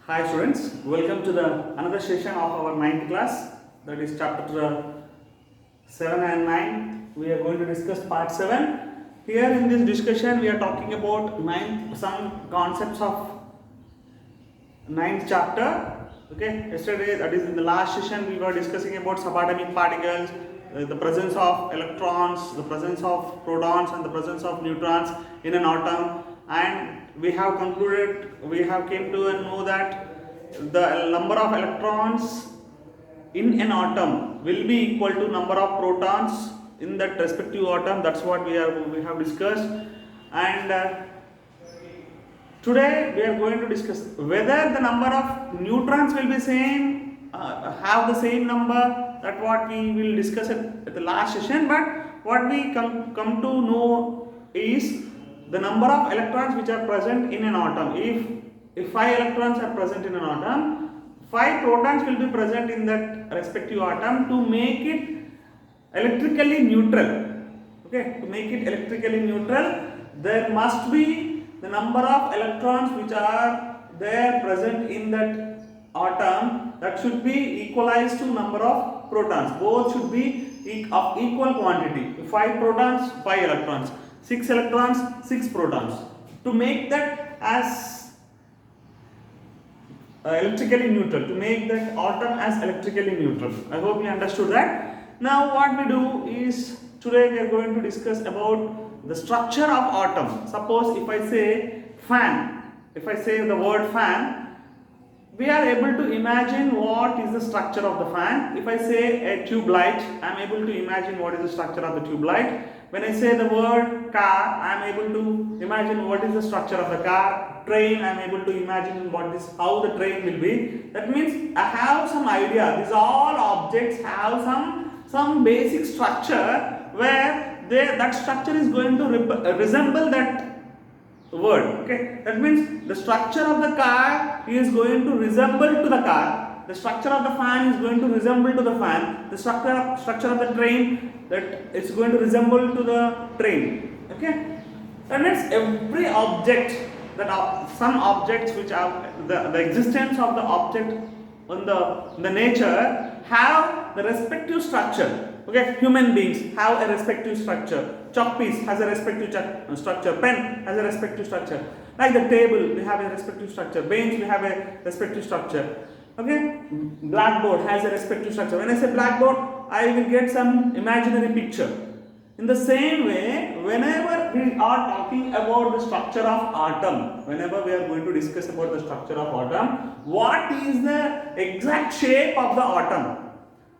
Hi students, welcome to the another session of our ninth class, that is chapter 7 and 9. We are going to discuss part 7. Here in this discussion we are talking about some concepts of ninth chapter. Okay, yesterday, that is in the last session, we were discussing about subatomic particles, the presence of electrons, the presence of protons and the presence of neutrons in an atom, and we have concluded, we have came to know that the number of electrons in an atom will be equal to number of protons in that respective atom. That's what we have discussed. And today we are going to discuss whether the number of neutrons will be same, have the same number, that what we will discuss at the last session. But what we come to know is the number of electrons which are present in an atom. If 5 electrons are present in an atom, 5 protons will be present in that respective atom to make it electrically neutral. Okay, to make it electrically neutral, there must be the number of electrons which are there present in that atom, that should be equalized to number of protons. Both should be of equal quantity. 5 protons, 5 electrons. 6 electrons, 6 protons. To make that as electrically neutral, to make that atom as electrically neutral. I hope you understood that. Now what we do is, today we are going to discuss about the structure of atom. Suppose if I say fan, if I say the word fan, we are able to imagine what is the structure of the fan. If I say a tube light, I am able to imagine what is the structure of the tube light. When I say the word car, I am able to imagine what is the structure of the car. Train, I am able to imagine how the train will be. That means I have some idea. These all objects have some basic structure where that structure is going to resemble that word. Okay, that means the structure of the car is going to resemble to the car, the structure of the fan is going to resemble to the fan, the structure of the train, that it's going to resemble to the train. Okay, that means every object, some objects which are the existence of the object in the nature have the respective structure. Okay, human beings have a respective structure. Chalk piece has a respective structure. Pen has a respective structure. Like the table, we have a respective structure. Bench, we have a respective structure. Okay, blackboard has a respective structure. When I say blackboard, I will get some imaginary picture. In the same way, whenever we are talking about the structure of atom, whenever we are going to discuss about the structure of atom, what is the exact shape of the atom?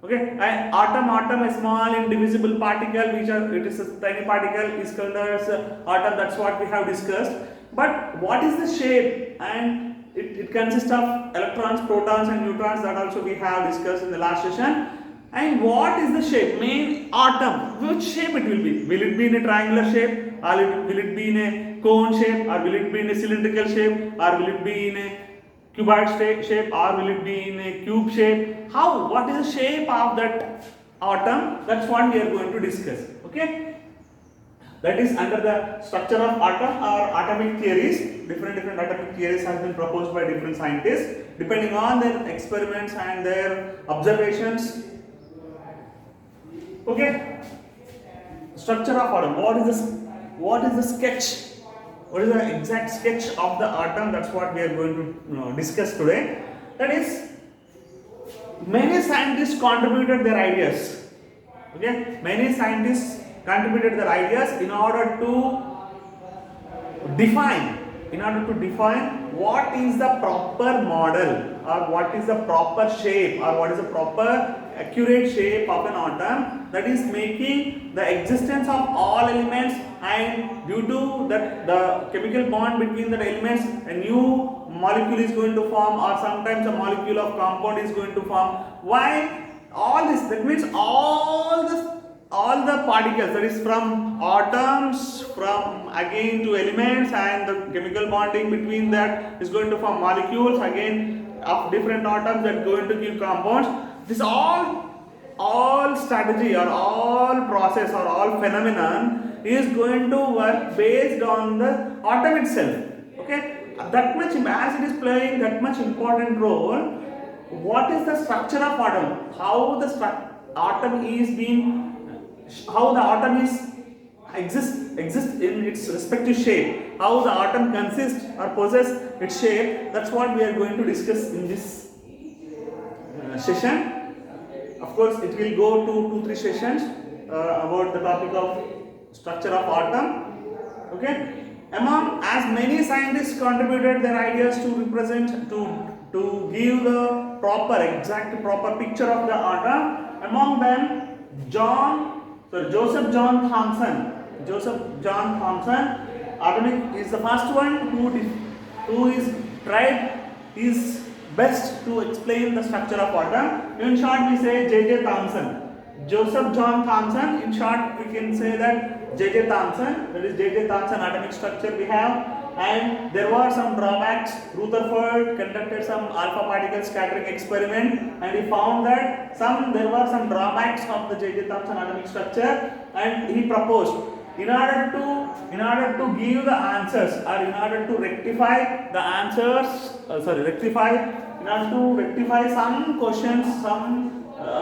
Okay, atom, a small indivisible particle, it is a tiny particle, is called as atom. That's what we have discussed. But what is the shape? And it consists of electrons, protons, and neutrons. That also we have discussed in the last session. And what is the shape? Main atom, which shape it will be? Will it be in a triangular shape, or will it be in a cone shape, or will it be in a cylindrical shape, or will it be in a cuboid shape, or will it be in a cube shape? How? What is the shape of that atom? That's what we are going to discuss. Okay, that is under the structure of atom or atomic theories. Different atomic theories have been proposed by different scientists depending on their experiments and their observations. Okay, structure of atom. What is the sketch? What is the exact sketch of the atom? That's what we are going to discuss today. That is, many scientists contributed their ideas. Okay, many scientists contributed their ideas in order to define what is the proper model, or what is the proper shape, or what is the proper accurate shape of an atom, that is making the existence of all elements, and due to that the chemical bond between the elements, a new molecule is going to form, or sometimes a molecule of compound is going to form. Why all this? That means all the particles, that is from atoms, from again to elements, and the chemical bonding between that is going to form molecules again of different atoms that are going to give compounds. This all strategy, or all process, or all phenomenon is going to work based on the atom itself. Okay, that much, as it is playing that much important role, what is the structure of atom? How the atom is being, how the atom is exists in its respective shape, how the atom consists or possess its shape. That's what we are going to discuss in this session. Of course, it will go to 2-3 sessions about the topic of structure of atom. Okay. Among as many scientists contributed their ideas to represent to give the proper picture of the atom. Among them, Joseph John Thomson. Atomic is the first one who is tried his best to explain the structure of atom. In short, we say J.J. Thomson. Joseph John Thomson. In short, we can say that J.J. Thomson. That is J.J. Thomson atomic structure we have. And there were some drawbacks. Rutherford conducted some alpha particle scattering experiment, and he found that there were some drawbacks of the J.J. Thomson atomic structure, and he proposed, in order to give the answers, or in order to rectify the answers, in order to rectify some questions, some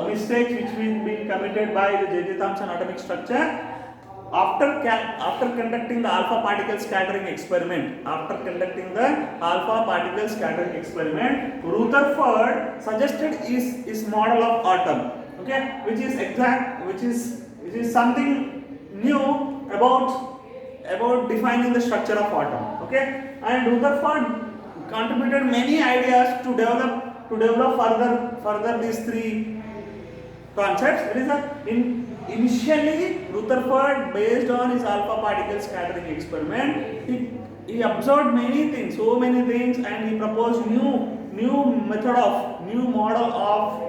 mistakes which will be committed by the J.J. Thomson atomic structure. After conducting the alpha particle scattering experiment, Rutherford suggested his model of atom, okay, which is something new about defining the structure of atom, okay. And Rutherford contributed many ideas to develop further these three concepts. Initially, Rutherford, based on his alpha particle scattering experiment, he observed so many things, and he proposed new model of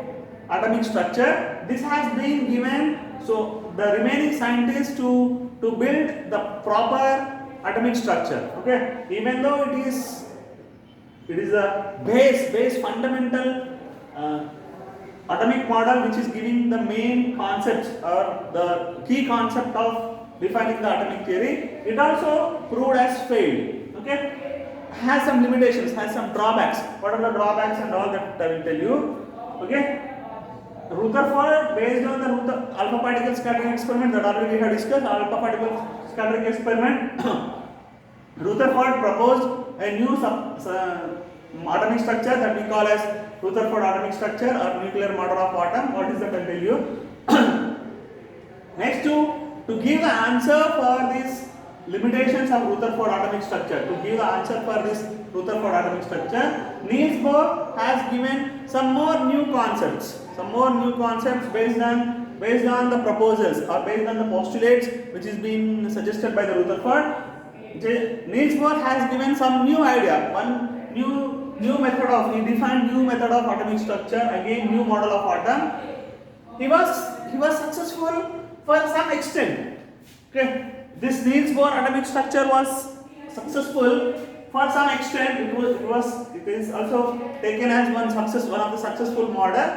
atomic structure. This has been given so the remaining scientists to build the proper atomic structure. Okay, even though it is a base fundamental atomic model which is giving the main concepts or the key concept of defining the atomic theory, it also proved as failed. Okay, has some limitations, has some drawbacks. What are the drawbacks and all that I will tell you. Okay, Rutherford, based on the alpha particle scattering experiment that already we have discussed, alpha particle scattering experiment, Rutherford proposed a new atomic structure that we call as Rutherford atomic structure or nuclear model of atom. What is that, I'll tell you. Next, to give the answer for these limitations of Rutherford atomic structure, Niels Bohr has given some more new concepts based on the proposals or based on the postulates which is being suggested by the Rutherford. Niels Bohr has given some new idea, he defined new method of atomic structure, again new model of atom. He was successful for some extent. Okay, this Niels Bohr atomic structure was successful for some extent. It is also taken as one of the successful model.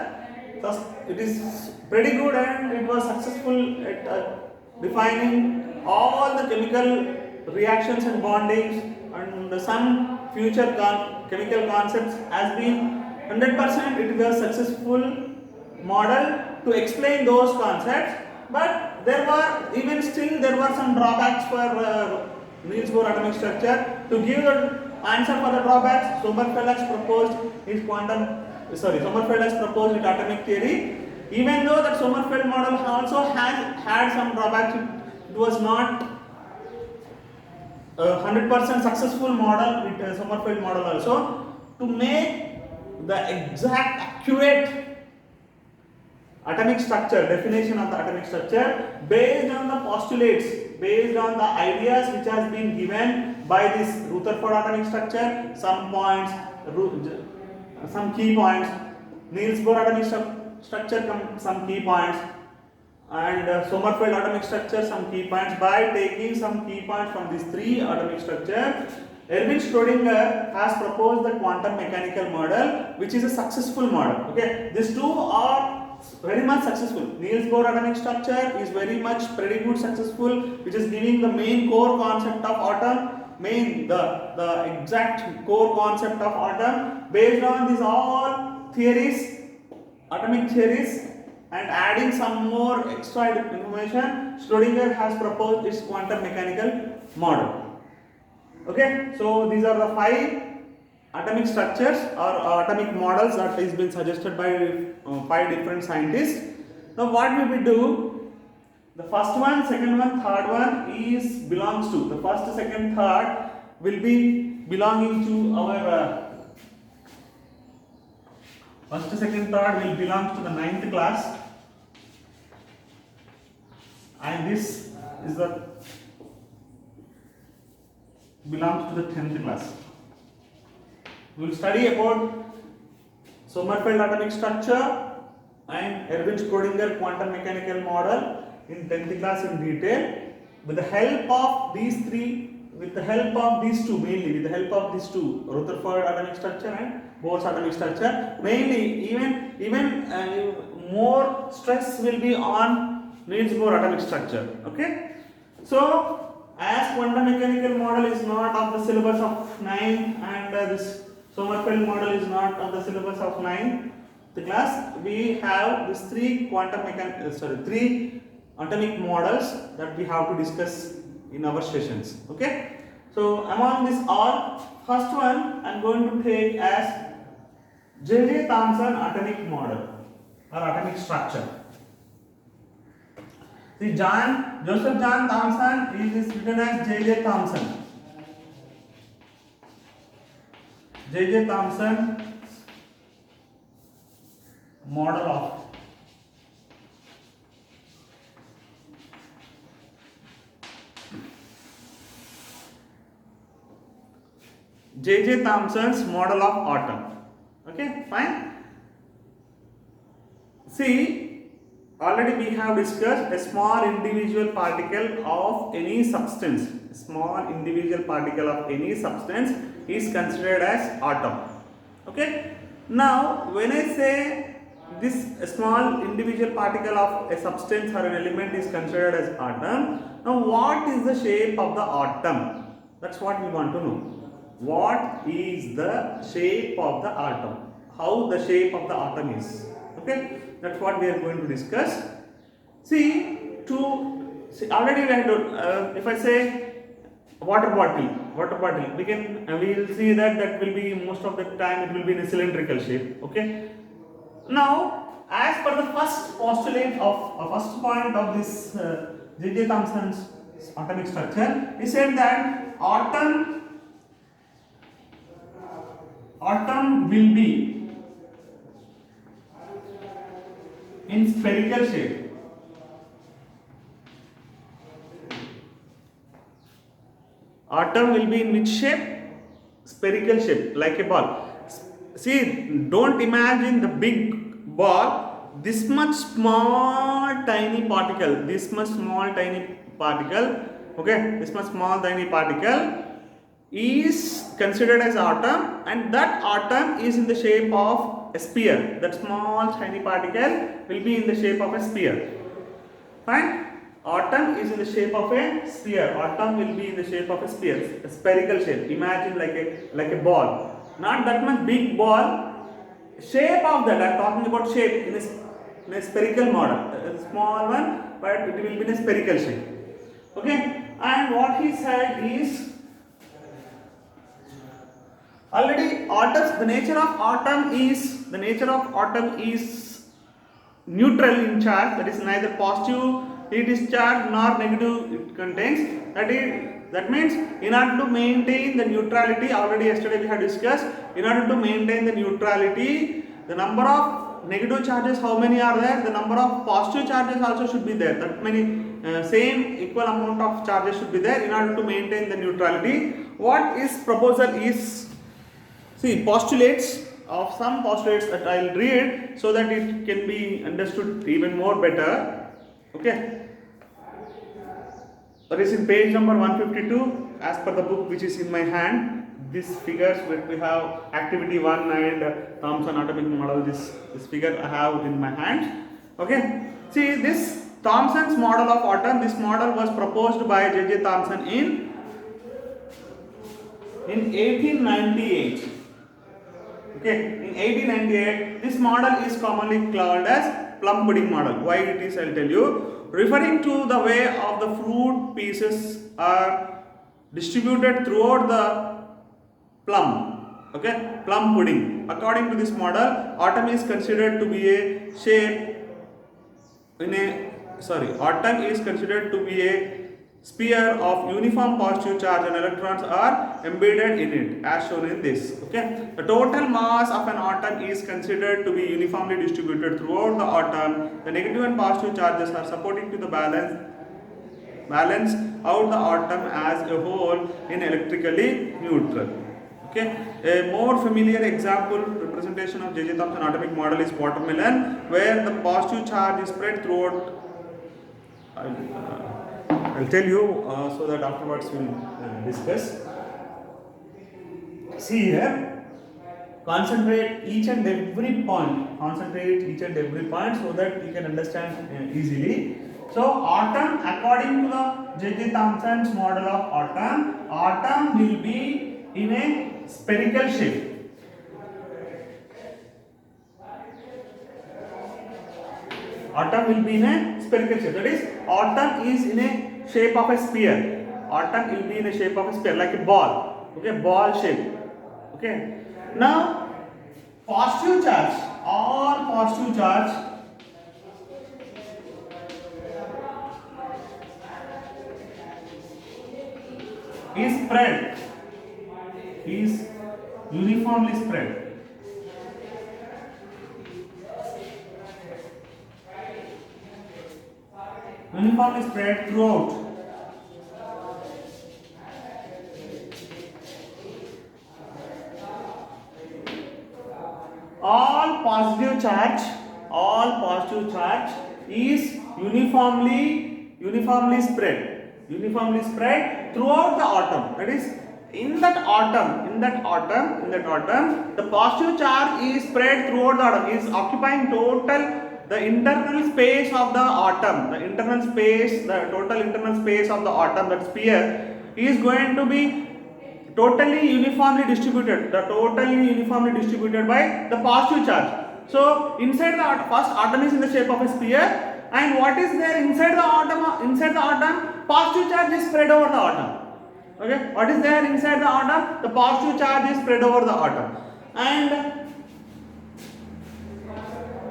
Thus, it is pretty good, and it was successful at defining all the chemical reactions and bondings, and some future chemical concepts has been 100%. It was a successful model to explain those concepts, but there were some drawbacks for Niels Bohr atomic structure. To give the answer for the drawbacks, Sommerfeld has proposed his atomic theory. Even though that Sommerfeld model also had some drawbacks, it was not 100% successful model with Sommerfeld model also. To make the exact accurate atomic structure, definition of the atomic structure based on the postulates, based on the ideas which has been given by this Rutherford atomic structure, some key points, Niels Bohr atomic structure, some key points, and Sommerfeld atomic structure, some key points. By taking some key points from these three atomic structures, Erwin Schrödinger has proposed the quantum mechanical model, which is a successful model. Okay, these two are very much successful. Niels Bohr atomic structure is very much pretty good successful, which is giving the main core concept of atom. the exact core concept of atom. Based on these all theories, atomic theories, and adding some more extra information, Schrodinger has proposed its quantum mechanical model. Okay, so these are the 5 atomic structures or atomic models that is been suggested by 5 different scientists. Now what we will do, the first one, second one, third one is belongs to, the first, second, third will be belonging to our first, second, third will belong to the 9th class, and this is the belongs to the 10th class. We will study about Sommerfeld atomic structure and Erwin Schrödinger quantum mechanical model in 10th class in detail. With the help of these three, with the help of these two, mainly with the help of these two, Rutherford atomic structure and Bohr's atomic structure, mainly even more stress will be on Niels Bohr atomic structure. Okay, so as quantum mechanical model is not of the syllabus of 9th and this Sommerfeld model is not on the syllabus of 9th class, we have these 3 3 atomic models that we have to discuss in our sessions. Okay, so among this all, first one I am going to take as J.J. Thomson atomic model or atomic structure. See, Joseph John Thomson is written as J.J. Thomson. J.J. Thomson model of J.J. Thomson's model of atom. Okay, fine. See, already we have discussed a small individual particle of any substance. A small individual particle of any substance is considered as atom. Okay. Now, when I say this small individual particle of a substance or an element is considered as atom, now what is the shape of the atom? That's what we want to know. What is the shape of the atom? How the shape of the atom is? Okay, that's what we are going to discuss. See, already we have to, if I say water bottle, we will see that will be most of the time it will be in a cylindrical shape. Okay. Now, as per the first postulate of first point of this J.J. Thomson's atomic structure, he said that atom will be in spherical shape. Atom will be in which shape? Spherical shape, like a ball. See, don't imagine the big ball, this much small tiny particle, okay, this much small tiny particle is considered as atom, and that atom is in the shape of a sphere. That small tiny particle will be in the shape of a sphere. Fine. Atom is in the shape of a sphere. Atom will be in the shape of a sphere, a spherical shape. Imagine like a ball. Not that much big ball. Shape of that, I am talking about shape in a spherical model. A small one, but it will be in a spherical shape. Okay. And what he said is, already the nature of atom is neutral in charge. That is neither positive it is charged nor negative it contains. That means in order to maintain the neutrality, already yesterday we had discussed, in order to maintain the neutrality, the number of negative charges, how many are there, the number of positive charges also should be there. That many same equal amount of charges should be there in order to maintain the neutrality. What is proposal is, see, postulates of some postulates that I will read so that it can be understood even more better. Okay. That is in page number 152 as per the book which is in my hand. These figures where we have activity 1 and Thomson atomic model, this figure I have in my hand. Okay. See, this Thomson's model of atom, this model was proposed by J.J. Thomson in in 1898. Okay, in 1898, this model is commonly called as plum pudding model. Why it is, I'll tell you. Referring to the way of the fruit pieces are distributed throughout the plum. Okay, plum pudding. According to this model, atom is considered to be a shape in a atom is considered to be a sphere of uniform positive charge and electrons are embedded in it as shown in this. Okay, the total mass of an atom is considered to be uniformly distributed throughout the atom. The negative and positive charges are supporting to the balance out the atom as a whole in electrically neutral. Okay, a more familiar example representation of J.J. Thomson atomic model is watermelon, where the positive charge is spread throughout. I'll tell you so that afterwards we'll discuss. See here, concentrate each and every point. Concentrate each and every point so that you can understand easily. So atom, according to the J.J. Thomson's model of atom will be in a spherical shape. Atom will be in a spherical shape. That is, atom is in a shape of a sphere. Atom will be in a shape of a sphere, like a ball. Okay, ball shape. Okay. Now, positive charge or positive charge is spread, is uniformly spread. Uniformly spread throughout. All positive charge is uniformly spread throughout the atom. That is, in that atom, the positive charge is spread throughout the atom, is occupying the internal space of the atom. The total internal space of the atom, that sphere, is going to be totally uniformly distributed. By the positive charge. So inside the first atom is in the shape of a sphere, and what is there inside the atom? Positive charge is spread over the atom. Okay, what is there inside the atom? The positive charge is spread over the atom. And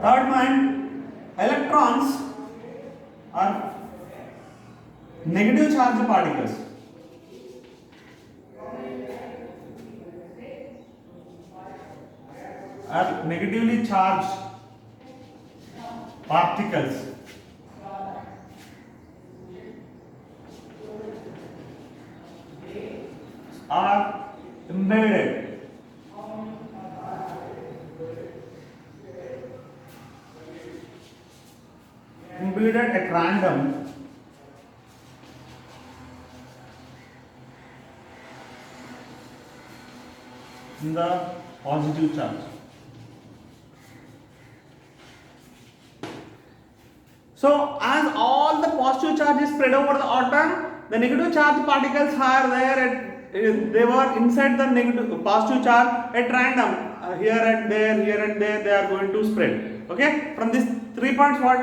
third point, electrons are negative charged particles. Are negatively charged particles. Are embedded at random in the positive charge. So as all the positive charge is spread over the atom, the negative charge particles are there they were inside the positive charge at random. Here and there, they are going to spread. Okay, from these 3 points, what?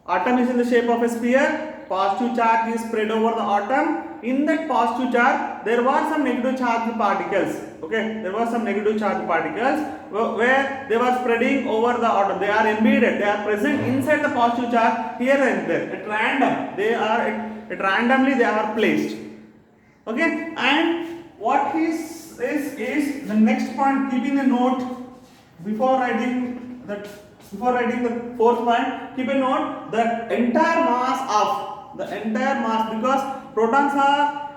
Atom is in the shape of a sphere, positive charge is spread over the atom. In that positive charge, there were some negative charge particles. Okay, there were some negative charge particles where they were spreading over the atom. They are embedded, they are present inside the positive charge here and there at random. They are at randomly they are placed. Okay, and what is the next point? Keeping a note before writing the fourth point. Keep a note the entire mass because protons are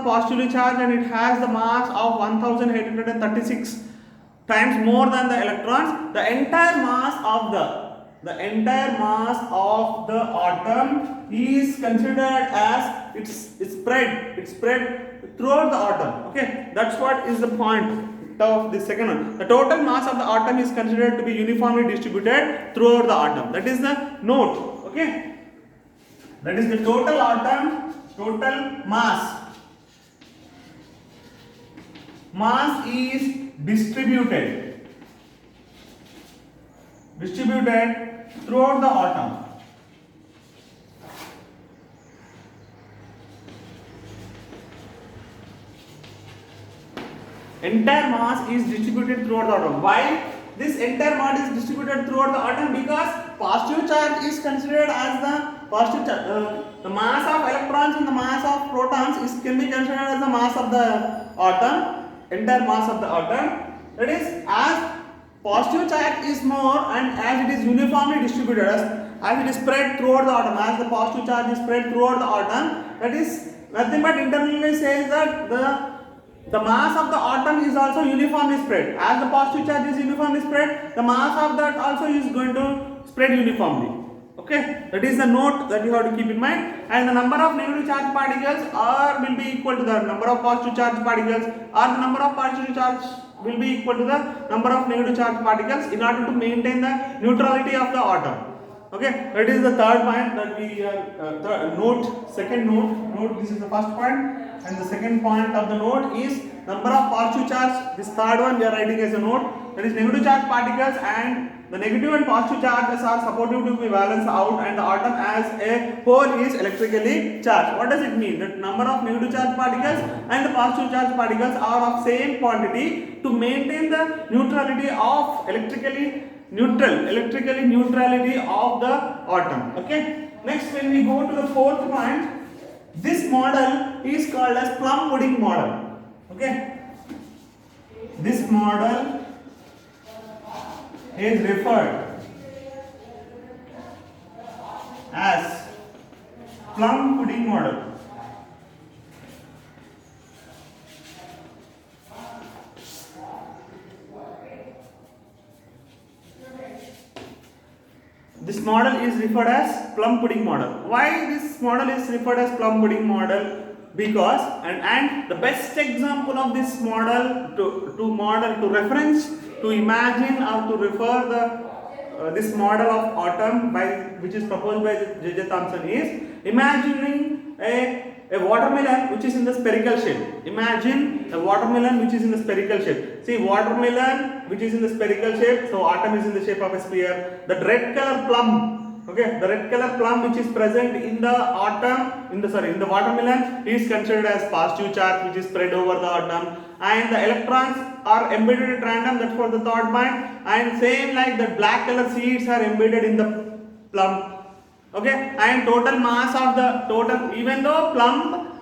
positively charged and it has the mass of 1836 times more than the electrons. The entire mass of the atom is considered as it's spread throughout the atom. Okay, that's what is the point of the second one. The total mass of the atom is considered to be uniformly distributed throughout the atom. That is the note. Okay, that is the total mass mass is distributed throughout the atom. Entire mass is distributed throughout the atom. Why this entire mass is distributed throughout the atom? Because positive charge is considered as the positive charge. The mass of electrons and the mass of protons can be considered as the mass of the atom, entire mass of the atom. That is, as positive charge is more and as it is uniformly distributed, as it is spread throughout the atom, as the positive charge is spread throughout the atom, that is nothing but internally says that the mass of the atom is also uniformly spread. As the positive charge is uniformly spread, the mass of that also is going to spread uniformly. Okay, that is the note that you have to keep in mind. And the number of negative charge particles will be equal to the number of positive charge particles, or the number of positive charge will be equal to the number of negative charge particles in order to maintain the neutrality of the atom. Okay, that is the third point that we second note. This is the first point, and the second point of the note is number of positive charge. This third one we are writing as a note, that is negative charge particles, and the negative and positive charges are supportive to be balanced out, and the atom as a whole is electrically charged. What does it mean? That number of negative charge particles and the positive charge particles are of same quantity to maintain the neutrality of electrically neutrality of the atom. Okay. Next, when we go to the fourth point, this model is called as plum pudding model. Okay. This model is referred as plum pudding model. This model is referred as plum pudding model. Why this model is referred as plum pudding model? Because and the best example of this model to reference, to imagine or to refer the this model of atom which is proposed by J.J. Thomson is imagining a watermelon which is in the spherical shape. Imagine a watermelon which is in the spherical shape. See, watermelon which is in the spherical shape, so atom is in the shape of a sphere. The red color plum, okay, the red color plum which is present in the atom, in the watermelon is considered as positive charge which is spread over the atom, and the electrons are embedded at random. That's for the third point. And same like the black color seeds are embedded in the plum. Okay, and total mass of the even though plum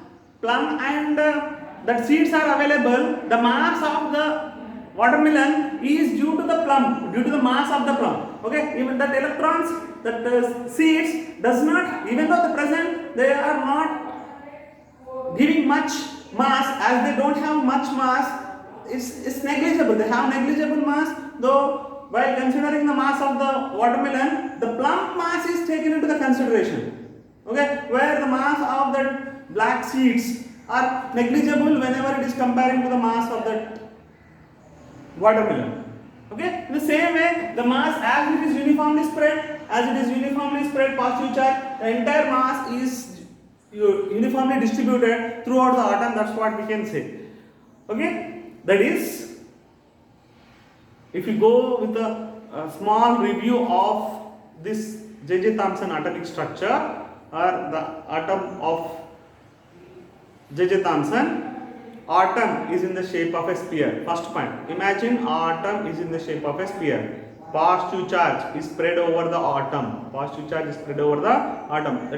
and that seeds are available, the mass of the watermelon is due to the mass of the plum. Okay, even that electrons, that seeds does not, even though the present, they are not giving much mass, as they don't have much mass. It's negligible. They have negligible mass, though. While considering the mass of the watermelon, the plum mass is taken into the consideration. Okay, where the mass of the black seeds are negligible whenever it is comparing to the mass of the watermelon. Okay, in the same way, the mass as it is uniformly spread, positive charge, the entire mass is uniformly distributed throughout the atom. That's what we can say. Okay, that is, if you go with a small review of this J.J. Thomson atomic structure, or the atom of J.J. Thomson, atom is in the shape of a sphere. First point, imagine atom is in the shape of a sphere. Positive charge is spread over the atom. That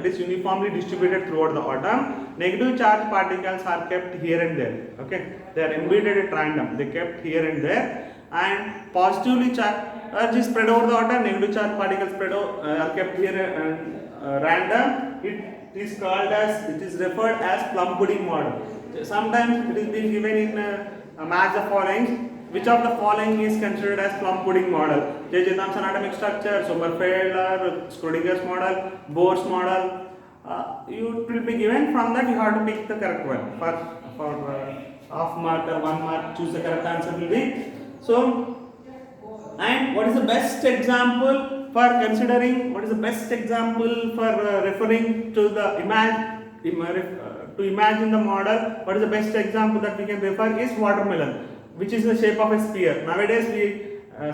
is uniformly distributed throughout the atom. Negative charge particles are kept here and there. Okay, they are embedded at random. They kept here and there. And positively charge is spread over the atom. Negative charge particles are kept here and random. It is referred as plum pudding model. Sometimes it is being given in match the following. Which of the following is considered as plum pudding model? J.J. Thomson atomic structure, Sommerfeld or Schrodinger's model, Bohr's model. You will be given. From that you have to pick the correct one. For half mark or 1 mark, choose the correct answer will be. So, and what is the best example for considering? What is the best example for referring to the to imagine the model, what is the best example that we can refer is watermelon, which is the shape of a sphere. Nowadays we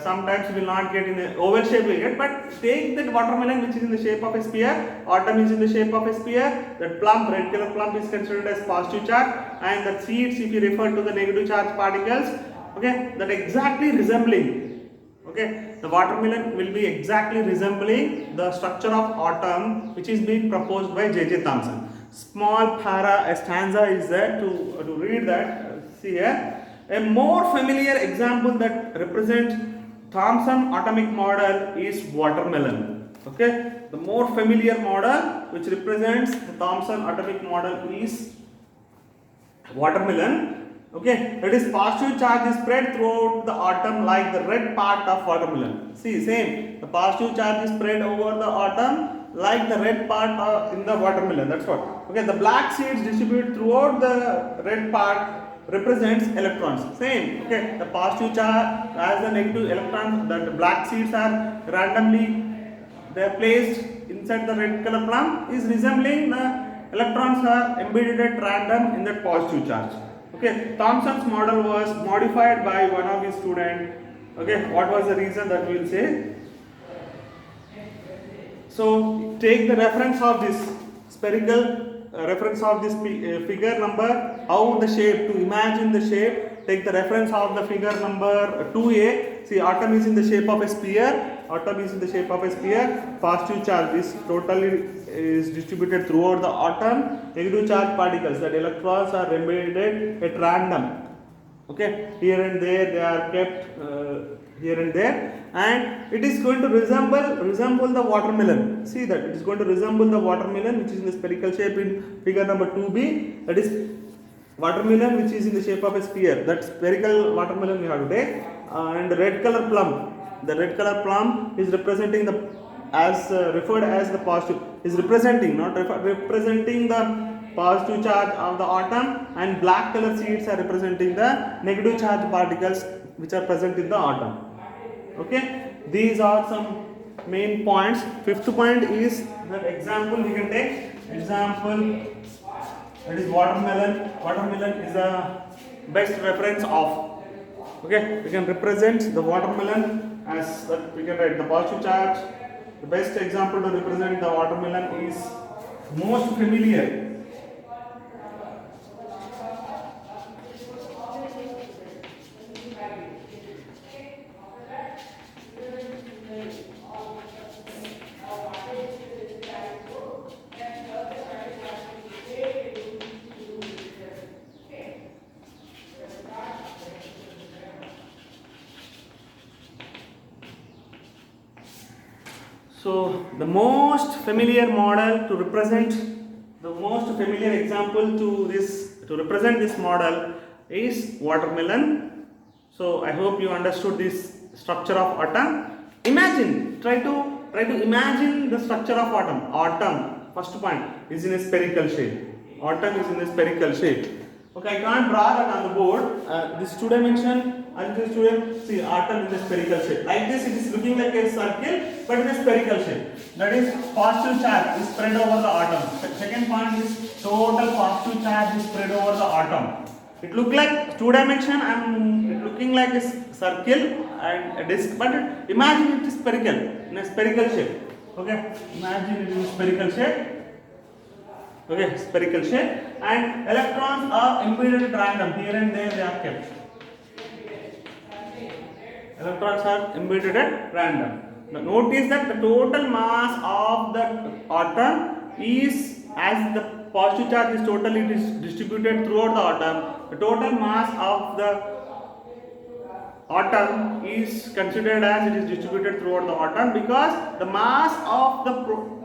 sometimes we will not get in the oval shape we get, but take that watermelon which is in the shape of a sphere, autumn is in the shape of a sphere, that plum, red color plum is considered as positive charge, and the seeds, if you refer to the negative charge particles, okay, that exactly resembling, okay, the watermelon will be exactly resembling the structure of autumn which is being proposed by J.J. Thomson. Small a stanza is there to read that. See here, a more familiar example that represents Thomson atomic model is watermelon. Okay, the more familiar model which represents the Thomson atomic model is watermelon. Okay, that is positive charge is spread throughout the atom like the red part of watermelon. See, same, the positive charge is spread over the atom like the red part in the watermelon. That's what. Okay, the black seeds distribute throughout the red part represents electrons. Same. Okay, the positive charge as the negative electrons, that the black seeds are randomly they are placed inside the red color plum is resembling the electrons are embedded at random in that positive charge. Okay, Thomson's model was modified by one of his students. Okay, what was the reason that we will say? So take the reference of this spherical reference of this figure number, how the shape, to imagine the shape, take the reference of the figure number 2a. See, atom is in the shape of a sphere, atom is in the shape of a sphere, positive charge is totally is distributed throughout the atom, negative charge particles, that electrons are embedded at random. Okay, here and there they are kept here and there, and it is going to resemble the watermelon. See that it is going to resemble the watermelon which is in the spherical shape in figure number 2b. That is watermelon which is in the shape of a sphere. That spherical watermelon we have today, and the red color plum. The red color plum is representing the as referred as the positive, is representing, not representing the positive charge of the atom, and black color seeds are representing the negative charge particles which are present in the atom. Okay, these are some main points. Fifth point is that example we can take. Example, that is watermelon. Watermelon is the best reference of. Okay, we can represent the watermelon as that we can write the positive charge. The best example to represent the watermelon is most familiar. So the most familiar model to represent, the most familiar example to represent this model is watermelon. So I hope you understood this structure of atom. Imagine, try to imagine the structure of atom. Atom, first point, is in a spherical shape. Atom is in a spherical shape. Okay, I can't draw that on the board. This two dimension. And this student, see, atom in a spherical shape. Like this, it is looking like a circle, but in a spherical shape. That is, positive charge is spread over the atom. Second point is total positive charge is spread over the atom. It look like two dimension and it looking like a circle and a disc, but imagine it is spherical, in a spherical shape. Okay, imagine it is a spherical shape. Okay, spherical shape, and electrons are embedded at random. Here and there they are kept. Electrons are embedded at random. Now notice that the total mass of the atom is, as the positive charge is totally distributed throughout the atom, the total mass of the atom is considered as it is distributed throughout the atom, because the mass of the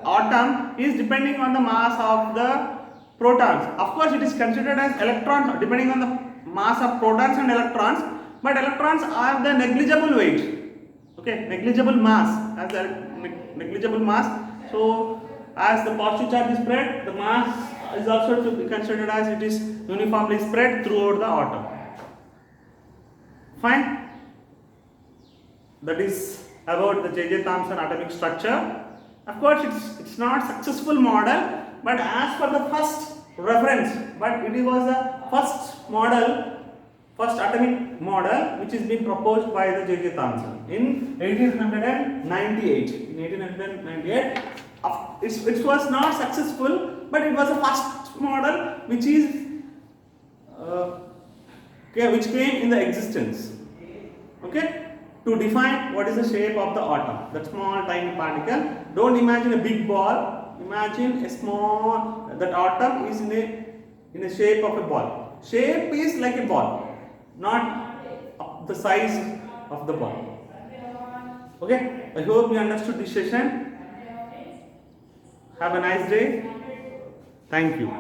atom is depending on the mass of the protons. Of course, it is considered as electrons depending on the mass of protons and electrons. But electrons are the negligible weight, okay, negligible mass, as the negligible mass. So, as the positive charge is spread, the mass is also to be considered as it is uniformly spread throughout the atom. Fine. That is about the J.J. Thomson atomic structure. Of course, it's not successful model, but as for the first reference, but it was the first model, first atomic model which is being proposed by the J.J. Thomson in 1898. In 1898, it was not successful, but it was the first model which is which came in the existence. Okay, to define what is the shape of the atom, that small tiny particle. Don't imagine a big ball. Imagine a small, that atom is in a shape of a ball. Shape is like a ball, not the size of the ball. Okay, I hope you understood this session. Have a nice day. Thank you.